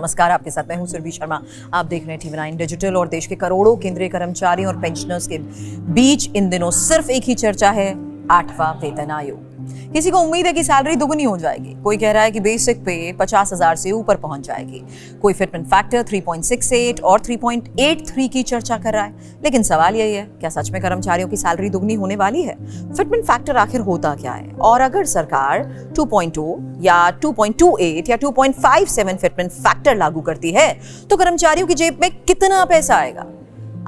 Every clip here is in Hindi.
नमस्कार, आपके साथ मैं हूं सुरभि शर्मा। आप देख रहे हैं TV9 डिजिटल और देश के करोड़ों केंद्रीय कर्मचारियों और पेंशनर्स के बीच इन दिनों सिर्फ एक ही चर्चा है, 8वां वेतन आयोग। किसी को उम्मीद है कि सैलरी दुगनी हो जाएगी, कोई कह रहा है कि बेसिक पे 50,000 से ऊपर पहुंच जाएगी, कोई फिटमेंट फैक्टर 3.68 और 3.83 की चर्चा कर रहा है। लेकिन सवाल यही है, क्या सच में कर्मचारियों की सैलरी दुगनी होने वाली है? फिटमेंट फैक्टर आखिर होता क्या है? और अगर सरकार 2.2 या 2.28 या 2.57 फिटमेंट फैक्टर लागू करती है तो कर्मचारियों की जेब में कितना पैसा आएगा?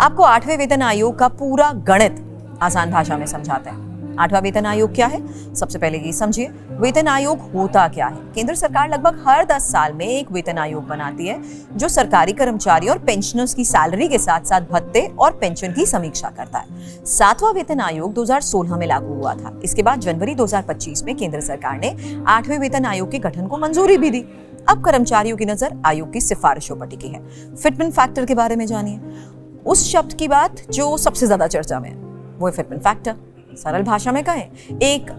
आपको 8वें वेतन आयोग का पूरा गणित आसान भाषा में समझाते हैं। 8वां वेतन आयोग क्या है? सबसे पहले ये समझिए, वेतन आयोग होता क्या है। केंद्र सरकार लगभग हर 10 साल में एक वेतन आयोग बनाती है जो सरकारी कर्मचारी और पेंशनर्स की सैलरी के साथ साथ भत्ते और पेंशन की समीक्षा करता है। 7वां वेतन आयोग 2016 में लागू हुआ था। इसके बाद जनवरी 2025 में केंद्र सरकार ने 8वें वेतन आयोग के गठन को मंजूरी भी दी। अब कर्मचारियों की नजर आयोग की सिफारिशों पर टिकी है। फिटमेंट फैक्टर के बारे में जानिए। उस शब्द की बात जो सबसे ज्यादा चर्चा में है वो है फिटमेंट फैक्टर। सरल भाषा में कहें, एक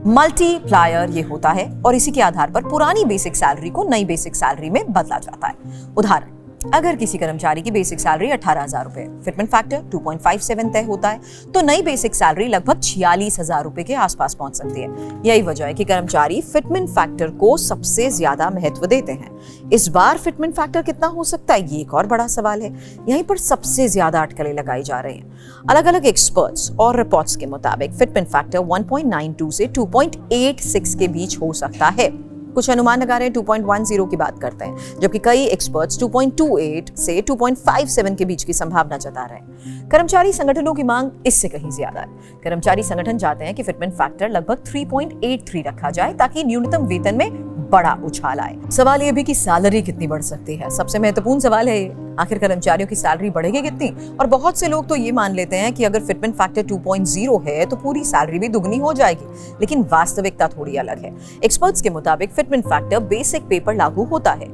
मल्टीप्लायर ये होता है और इसी के आधार पर पुरानी बेसिक सैलरी को नई बेसिक सैलरी में बदला जाता है। उदाहरण, अगर किसी कर्मचारी की बेसिक सैलरी 18,000 रुपए, फिटमेंट फैक्टर 2.57 तय होता है तो नई बेसिक सैलरी लगभग 46,000 रुपए के आसपास पहुंच सकती है। यही वजह है कि कर्मचारी फिटमेंट फैक्टर को सबसे ज्यादा महत्व देते हैं। इस बार फिटमेंट फैक्टर कितना हो सकता है, ये एक और बड़ा सवाल है। यहीं पर सबसे ज्यादा अटकलें लगाई जा रही हैं। अलग अलग एक्सपर्ट्स और रिपोर्ट्स के मुताबिक फिटमेंट फैक्टर 1.92 से 2.86 के बीच हो सकता है। कुछ अनुमान लगा रहे हैं 2.10 की बात करते हैं, जबकि कई एक्सपर्ट्स 2.28 से 2.57 के बीच की संभावना जता रहे हैं। कर्मचारी संगठनों की मांग इससे कहीं ज्यादा है। कर्मचारी संगठन चाहते हैं कि फिटमेंट फैक्टर लगभग 3.83 रखा जाए ताकि न्यूनतम वेतन में बड़ा उछाल आए। सवाल यह भी कि सैलरी कितनी बढ़ सकती है। सबसे महत्वपूर्ण सवाल है ये, आखिर कर्मचारियों की सैलरी बढ़ेगी कितनी? और बहुत से लोग तो ये मान लेते हैं कि अगर फिटमेंट फैक्टर 2.0 है तो पूरी सैलरी भी दुगनी हो जाएगी, लेकिन वास्तविकता थोड़ी अलग है। एक्सपर्ट्स के मुताबिक फिटमेंट फैक्टर बेसिक पे पर लागू होता है,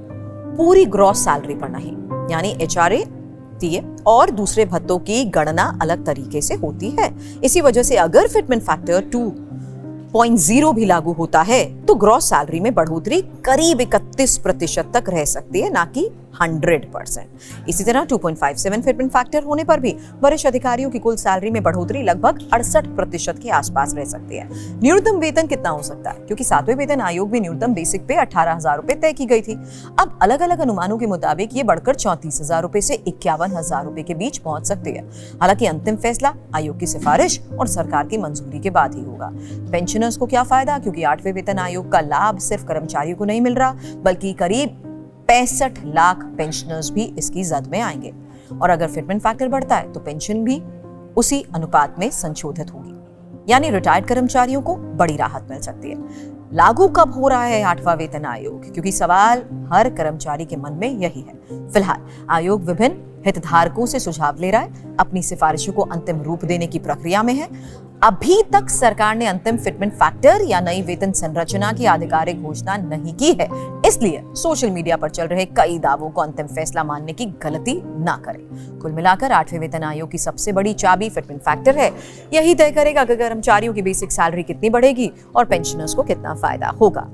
पूरी ग्रॉस सैलरी पर नहीं। यानी HRA, TA और दूसरे भत्तों की गणना अलग तरीके से होती है। इसी वजह से अगर फिटमेंट फैक्टर 2.0 भी लागू होता है तो ग्रॉस सैलरी में बढ़ोतरी करीब 31% तक रह सकती है, ना कि 100%। इसी तरह 2.57 फिटमेंट फैक्टर होने पर भी वरिष्ठ अधिकारियों की कुल सैलरी में बढ़ोतरी लगभग 68% के आसपास रह सकती है। न्यूनतम वेतन कितना हो सकता है? क्योंकि 7वें वेतन आयोग में न्यूनतम बेसिक पे 18,000 रुपए तय की गई थी। अब अलग अलग अनुमानों के मुताबिक ये बढ़कर 34,000 रुपए से 51,000 रुपए के बीच पहुंच सकती है। हालांकि अंतिम फैसला आयोग की सिफारिश और सरकार की मंजूरी के बाद ही होगा। पेंशनर्स को क्या फायदा? क्योंकि 8वें वेतन आयोग का लाभ सिर्फ कर्मचारियों को नहीं मिल रहा, बल्कि करीब 65 लाख पेंशनर्स भी इसकी जद में आएंगे। और अगर फिटमेंट फैक्टर बढ़ता है तो पेंशन भी उसी अनुपात में संशोधित होगी, यानी रिटायर्ड कर्मचारियों को बड़ी राहत मिल सकती है। लागू कब हो रहा है 8वां वेतन आयोग? क्योंकि सवाल हर कर्मचारी के मन में यही है। फिलहाल आयोग विभिन्न हितधारकों से सुझाव ले रहा है, अपनी सिफारिशों को अंतिम रूप देने की प्रक्रिया में है। अभी तक सरकार ने अंतिम फिटमेंट फैक्टर या नई वेतन संरचना की आधिकारिक घोषणा नहीं की है, इसलिए सोशल मीडिया पर चल रहे कई दावों को अंतिम फैसला मानने की गलती ना करें। कुल मिलाकर 8वें वेतन आयोग की सबसे बड़ी चाबी फिटमेंट फैक्टर है। यही तय करेगा कि कर्मचारियों की बेसिक सैलरी कितनी बढ़ेगी और पेंशनर्स को कितना फायदा होगा।